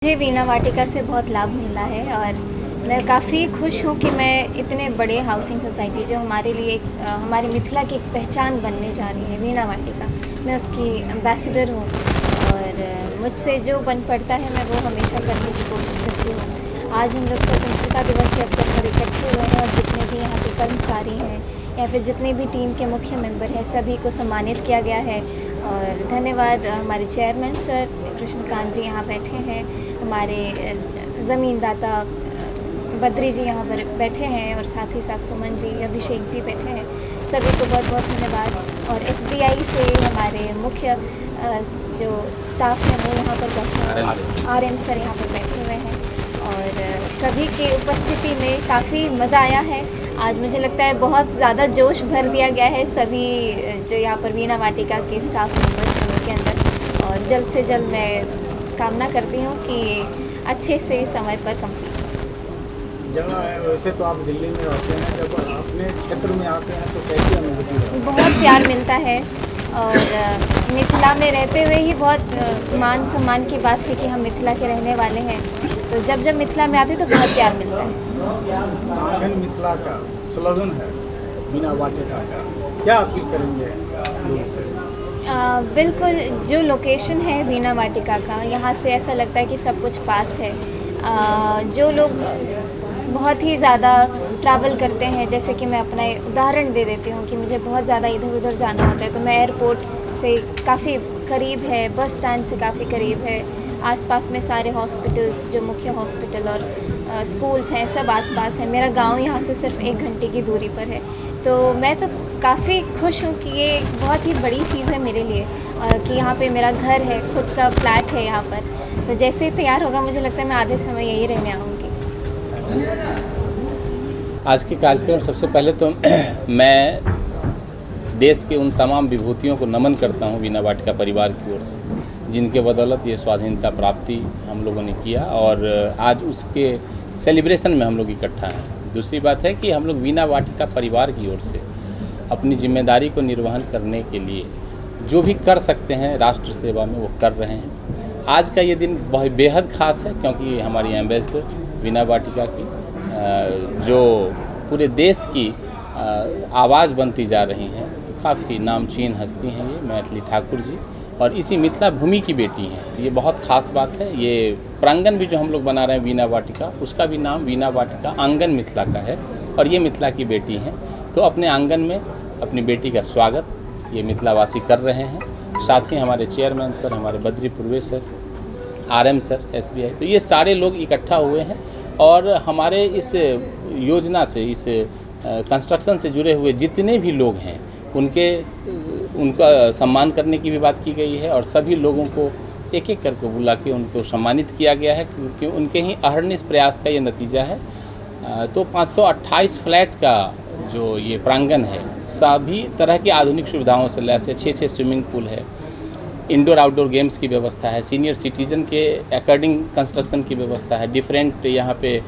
मुझे वीणा वाटिका से बहुत लाभ मिला है और मैं काफ़ी खुश हूँ कि मैं इतने बड़े हाउसिंग सोसाइटी जो हमारे लिए हमारे मिथिला की एक पहचान बनने जा रही है वीणा वाटिका, मैं उसकी एम्बेसडर हूँ और मुझसे जो बन पड़ता है मैं वो हमेशा करने की कोशिश करती हूँ। आज हम लोग स्वतंत्रता दिवस के अवसर पर इकट्ठे हुए हैं और जितने भी यहाँ पे कर्मचारी हैं या फिर जितने भी टीम के मुख्य मेंबर हैं सभी को सम्मानित किया गया है। और धन्यवाद हमारे चेयरमैन सर कृष्णकांत जी यहाँ बैठे हैं, हमारे ज़मीनदाता बद्री जी यहाँ पर बैठे हैं और साथ ही साथ सुमन जी, अभिषेक जी बैठे हैं, सभी को बहुत बहुत धन्यवाद। और SBI से हमारे मुख्य जो स्टाफ है वो यहाँ पर बैठे हैं, RM सर यहाँ पर बैठे हुए हैं और सभी के उपस्थिति में काफ़ी मज़ा आया है। आज मुझे लगता है बहुत ज़्यादा जोश भर दिया गया है सभी जो यहाँ पर वीणा वाटिका के स्टाफ मेंबर्स हैं उनके अंदर, और जल्द से जल्द मैं कामना करती हूँ कि अच्छे से समय पर कंप्लीट। जब वैसे तो आप दिल्ली में रहते हैं, जब अपने क्षेत्र में आते हैं तो कैसी अनुभूति है? बहुत प्यार मिलता है और मिथिला में रहते हुए ही बहुत मान सम्मान की बात है कि हम मिथिला के रहने वाले हैं, तो जब मिथिला में आते तो बहुत प्यार मिलता है। आंगन मिथिला का स्लोगन है वीणा वाटिका का, क्या अपील करेंगे लोगों से? बिल्कुल, जो लोकेशन है वीणा वाटिका का, यहाँ से ऐसा लगता है कि सब कुछ पास है। जो लोग बहुत ही ज़्यादा ट्रैवल करते हैं, जैसे कि मैं अपना उदाहरण दे देती हूँ कि मुझे बहुत ज़्यादा इधर उधर जाना होता है तो मैं एयरपोर्ट से काफ़ी करीब है, बस स्टैंड से काफ़ी करीब है, आसपास में सारे हॉस्पिटल्स जो मुख्य हॉस्पिटल और स्कूल्स हैं सब आसपास हैं। मेरा गांव यहाँ से सिर्फ 1 घंटे की दूरी पर है, तो मैं तो काफ़ी खुश हूँ कि ये बहुत ही बड़ी चीज़ है मेरे लिए कि यहाँ पे मेरा घर है, खुद का फ्लैट है यहाँ पर। तो जैसे ही तैयार होगा मुझे लगता है मैं आधे समय यही रहने आऊँगी। आज के कार्यक्रम सबसे पहले तो मैं देश के उन तमाम विभूतियों को नमन करता हूँ वीणा वाटिका परिवार की ओर से, जिनके बदौलत ये स्वाधीनता प्राप्ति हम लोगों ने किया और आज उसके सेलिब्रेशन में हम लोग इकट्ठा हैं। दूसरी बात है कि हम लोग वीणा वाटिका परिवार की ओर से अपनी जिम्मेदारी को निर्वहन करने के लिए जो भी कर सकते हैं राष्ट्र सेवा में वो कर रहे हैं। आज का ये दिन बहुत बेहद ख़ास है क्योंकि हमारी एम्बेसडर वीणा वाटिका की जो पूरे देश की आवाज़ बनती जा रही हैं, काफ़ी नामचीन हस्ती हैं ये मैथिली ठाकुर जी, और इसी मिथिला भूमि की बेटी हैं। तो ये बहुत ख़ास बात है। ये प्रांगण भी जो हम लोग बना रहे हैं वीणा वाटिका, उसका भी नाम वीणा वाटिका आंगन मिथिला का है और ये मिथिला की बेटी हैं। तो अपने आंगन में अपनी बेटी का स्वागत ये मिथिलावासी कर रहे हैं। साथ ही हमारे चेयरमैन सर, हमारे बद्री पूर्वे सर, RM सर, SBI, तो ये सारे लोग इकट्ठा हुए हैं और हमारे इस योजना से, इस कंस्ट्रक्शन से जुड़े हुए जितने भी लोग हैं उनका सम्मान करने की भी बात की गई है और सभी लोगों को एक एक करके बुला के उनको सम्मानित किया गया है क्योंकि उनके ही अहर्निश प्रयास का ये नतीजा है। तो 528 फ्लैट का जो ये प्रांगण है सभी तरह की आधुनिक सुविधाओं से लैस है। 6 स्विमिंग पूल है, इंडोर आउटडोर गेम्स की व्यवस्था है, सीनियर सिटीजन के अकॉर्डिंग कंस्ट्रक्शन की व्यवस्था है, डिफरेंट यहाँ पे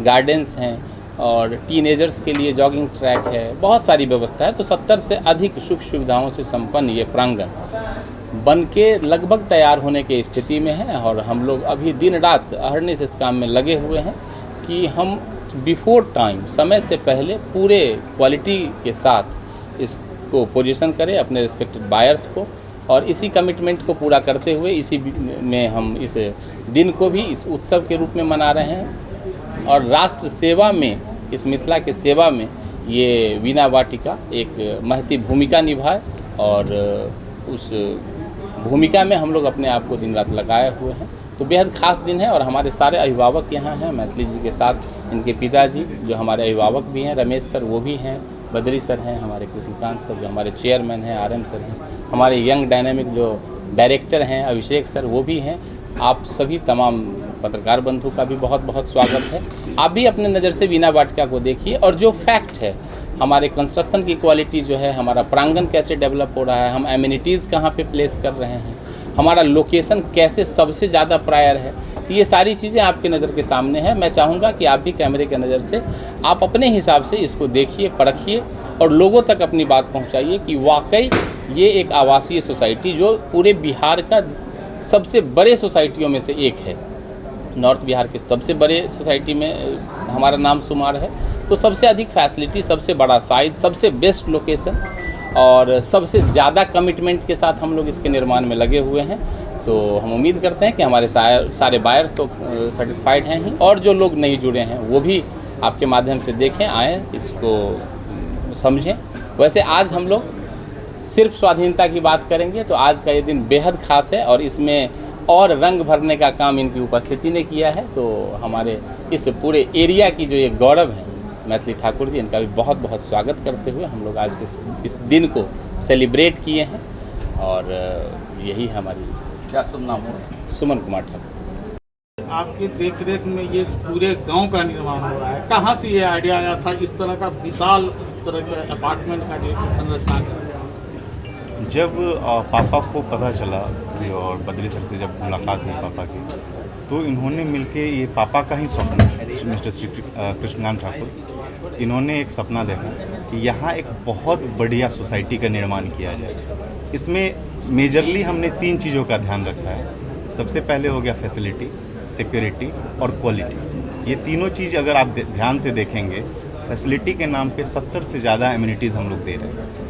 गार्डन्स हैं और टीनेजर्स के लिए जॉगिंग ट्रैक है, बहुत सारी व्यवस्था है। तो 70 से अधिक सुख सुविधाओं से संपन्न ये प्रांगण बन के लगभग तैयार होने की स्थिति में है और हम लोग अभी दिन रात अहर्निश इस काम में लगे हुए हैं कि हम बिफोर टाइम, समय से पहले पूरे क्वालिटी के साथ इसको पोजीशन करें अपने रिस्पेक्टेड बायर्स को, और इसी कमिटमेंट को पूरा करते हुए इसी में हम इस दिन को भी इस उत्सव के रूप में मना रहे हैं। और राष्ट्र सेवा में, इस मिथिला के सेवा में ये वीणा वाटिका एक महती भूमिका निभाए और उस भूमिका में हम लोग अपने आप को दिन रात लगाए हुए हैं। तो बेहद ख़ास दिन है और हमारे सारे अभिभावक यहाँ हैं, मैथिली जी के साथ इनके पिताजी जो हमारे अभिभावक भी हैं, रमेश सर वो भी हैं, बद्री सर हैं, हमारे कृष्णकांत सर जो हमारे चेयरमैन हैं, RM सर हैं, हमारे यंग डायनेमिक जो डायरेक्टर हैं अभिषेक सर वो भी हैं। आप सभी तमाम पत्रकार बंधु का भी बहुत बहुत स्वागत है। आप भी अपने नज़र से वीणा वाटिका को देखिए और जो फैक्ट है हमारे कंस्ट्रक्शन की क्वालिटी जो है, हमारा प्रांगण कैसे डेवलप हो रहा है, हम एमिनिटीज़ कहाँ पे प्लेस कर रहे हैं, हमारा लोकेशन कैसे सबसे ज़्यादा प्रायर है, ये सारी चीज़ें आपके नज़र के सामने हैं। मैं चाहूँगा कि आप भी कैमरे के नज़र से आप अपने हिसाब से इसको देखिए, परखिए और लोगों तक अपनी बात पहुँचाइए कि वाकई ये एक आवासीय सोसाइटी जो पूरे बिहार का सबसे बड़े सोसाइटियों में से एक है। नॉर्थ बिहार के सबसे बड़े सोसाइटी में हमारा नाम शुमार है। तो सबसे अधिक फैसिलिटी, सबसे बड़ा साइज़, सबसे बेस्ट लोकेशन और सबसे ज़्यादा कमिटमेंट के साथ हम लोग इसके निर्माण में लगे हुए हैं। तो हम उम्मीद करते हैं कि हमारे सारे बायर्स तो सेटिस्फाइड हैं ही, और जो लोग नहीं जुड़े हैं वो भी आपके माध्यम से देखें, आएँ, इसको समझें। वैसे आज हम लोग सिर्फ स्वाधीनता की बात करेंगे तो आज का ये दिन बेहद खास है और इसमें और रंग भरने का काम इनकी उपस्थिति ने किया है। तो हमारे इस पूरे एरिया की जो ये गौरव है मैथिली ठाकुर जी, इनका भी बहुत बहुत स्वागत करते हुए हम लोग आज के इस दिन को सेलिब्रेट किए हैं। और यही हमारी, क्या शुभ नाम हो, सुमन कुमार ठाकुर। आपकी देखरेख में ये पूरे गांव का निर्माण हो रहा है, कहाँ से ये आइडिया आया था इस तरह का विशाल तरह के अपार्टमेंट का संरचना का? जब पापा को पता चला कि, और बद्री सर से जब मुलाकात हुई पापा की, तो इन्होंने मिलके, ये पापा का ही स्वप्न, मिस्टर श्री कृष्णकांत ठाकुर, इन्होंने एक सपना देखा कि यहाँ एक बहुत बढ़िया सोसाइटी का निर्माण किया जाए। इसमें मेजरली हमने 3 चीज़ों का ध्यान रखा है। सबसे पहले हो गया फैसिलिटी, सिक्योरिटी और क्वालिटी। ये तीनों चीज़ अगर आप ध्यान से देखेंगे, फैसिलिटी के नाम पे 70 से ज़्यादा एमिनिटीज़ हम लोग दे रहे हैं।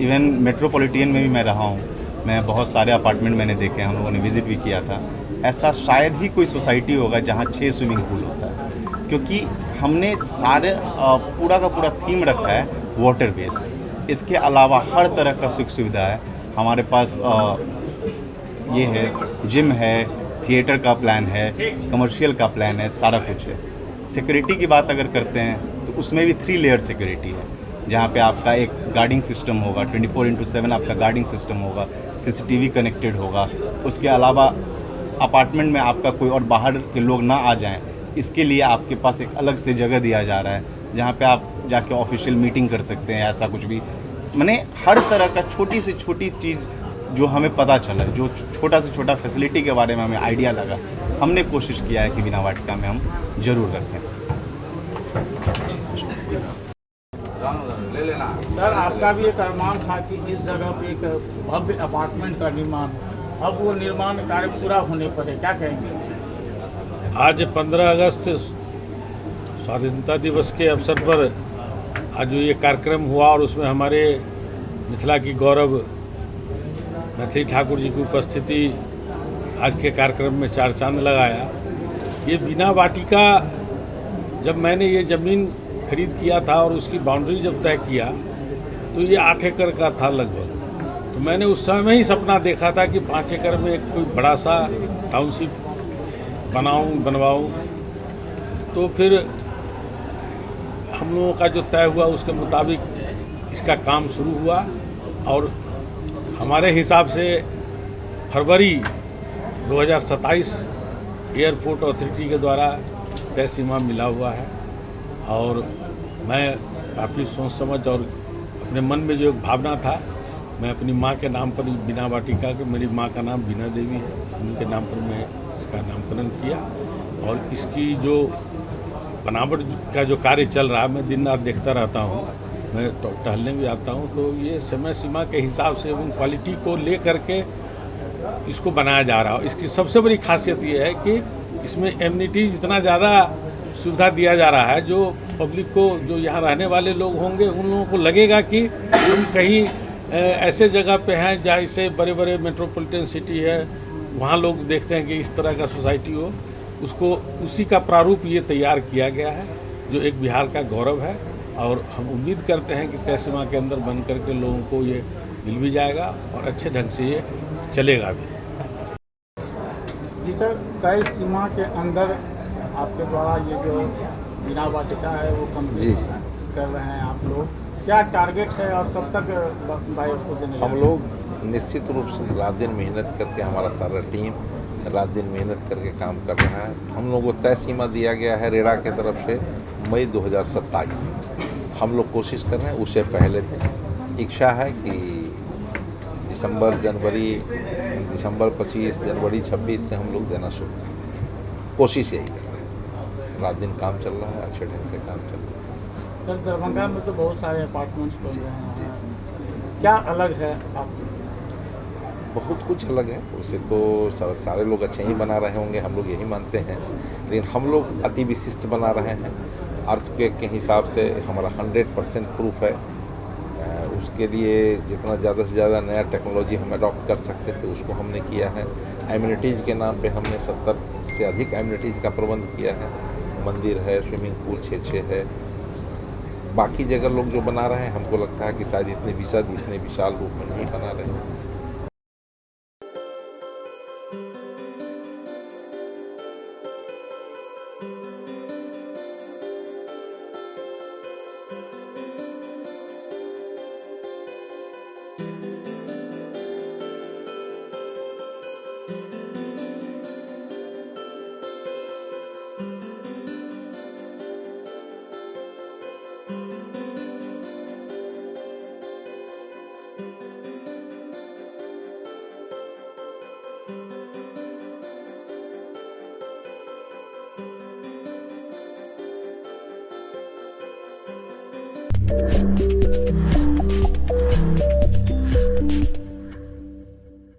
इवन मेट्रोपॉलिटन में भी मैं रहा हूँ, मैं बहुत सारे अपार्टमेंट मैंने देखे, हम लोगों ने विज़िट भी किया था। ऐसा शायद ही कोई सोसाइटी होगा जहाँ 6 स्विमिंग पूल होता है, क्योंकि हमने सारे पूरा का पूरा थीम रखा है वाटर बेस्ड। इसके अलावा हर तरह का सुख सुविधा है हमारे पास। ये है, जिम है, थिएटर का प्लान है, कमर्शियल का प्लान है, सारा कुछ है। सिक्योरिटी की बात अगर करते हैं तो उसमें भी 3 लेयर सिक्योरिटी है, जहाँ पे आपका एक गार्डिंग सिस्टम होगा, 24/7 आपका गार्डिंग सिस्टम होगा, CCTV कनेक्टेड होगा। उसके अलावा अपार्टमेंट में आपका कोई और बाहर के लोग ना आ जाएं, इसके लिए आपके पास एक अलग से जगह दिया जा रहा है, जहाँ पे आप जाके ऑफिशियल मीटिंग कर सकते हैं, ऐसा कुछ भी। माने हर तरह का छोटी से छोटी चीज़ जो हमें पता चला, जो छोटा से छोटा फैसिलिटी के बारे में हमें आइडिया लगा, हमने कोशिश किया है कि बिना वाटिका में हम ज़रूर रखें। सर, आपका भी एक अरमान था कि इस जगह पे एक भव्य अपार्टमेंट का निर्माण, अब वो निर्माण कार्य पूरा होने पर है, क्या कहेंगे? आज 15 अगस्त स्वाधीनता दिवस के अवसर पर आज जो ये कार्यक्रम हुआ और उसमें हमारे मिथिला की गौरव मैथिली ठाकुर जी की उपस्थिति आज के कार्यक्रम में 4 चांद लगाया। ये बिना वाटिका, जब मैंने ये ज़मीन खरीद किया था और उसकी बाउंड्री जब तय किया तो ये 8 एकड़ का था लगभग। तो मैंने उस समय ही सपना देखा था कि 5 एकड़ में एक कोई बड़ा सा टाउनशिप बनवाऊं। तो फिर हम लोगों का जो तय हुआ उसके मुताबिक इसका काम शुरू हुआ और हमारे हिसाब से फरवरी 2027 एयरपोर्ट अथॉरिटी के द्वारा तय सीमा मिला हुआ है। और मैं काफ़ी सोच समझ और अपने मन में जो एक भावना था, मैं अपनी माँ के नाम पर बिना वाटिका के, मेरी माँ का नाम बीना देवी है, उन्हीं के नाम पर मैं इसका नामकरण किया। और इसकी जो बनावट का जो कार्य चल रहा है, मैं दिन रात देखता रहता हूँ, मैं टहलने भी आता हूँ। तो ये समय सीमा के हिसाब से उन क्वालिटी को ले करके इसको बनाया जा रहा है। इसकी सबसे बड़ी खासियत ये है कि इसमें एमिनिटीज इतना ज़्यादा सुविधा दिया जा रहा है, जो पब्लिक को, जो यहाँ रहने वाले लोग होंगे, उन लोगों को लगेगा कि हम कहीं ऐसे जगह पे हैं जहाँ से बड़े बड़े मेट्रोपॉलिटन सिटी है, वहाँ लोग देखते हैं कि इस तरह का सोसाइटी हो, उसको उसी का प्रारूप ये तैयार किया गया है, जो एक बिहार का गौरव है। और हम उम्मीद करते हैं कि तय सीमा के अंदर बन करके लोगों को ये मिल भी जाएगा और अच्छे ढंग से ये चलेगा भी। जी सर, तय सीमा के अंदर आपके द्वारा ये जो बिना वाटिका है वो कंप्लीट कर रहे हैं आप लोग, क्या टारगेट है और कब तक बायर्स को देने? हम लोग निश्चित रूप से रात दिन मेहनत करके, हमारा सारा टीम रात दिन मेहनत करके काम कर रहा है। हम लोग को तय सीमा दिया गया है रेरा के तरफ से मई 2027। हम लोग कोशिश कर रहे हैं उससे पहले दें। इच्छा है कि दिसंबर 25 जनवरी 26 से हम लोग देना शुरू कर दें। कोशिश यही कर रहे हैं, रात दिन काम चल रहा है, अच्छे ढंग से काम चल रहा है। सर, दरभंगा में तो बहुत सारे अपार्टमेंट्स बन रहे हैं, क्या अलग है आप? बहुत कुछ अलग है। वैसे तो सारे लोग अच्छे ही बना रहे होंगे, हम लोग यही मानते हैं, लेकिन हम लोग अति विशिष्ट बना रहे हैं। अर्थक्वेक के हिसाब से हमारा 100% प्रूफ है। उसके लिए जितना ज़्यादा से ज़्यादा नया टेक्नोलॉजी हम अडॉप्ट कर सकते थे उसको हमने किया है। एमिनिटीज़ के नाम पे हमने 70 से अधिक एमिनिटीज़ का प्रबंध किया है। मंदिर है, स्विमिंग पूल 6 है। बाकी जगह लोग जो बना रहे हैं हमको लगता है कि शायद इतने विशाल रूप में नहीं बना रहे हैं। है।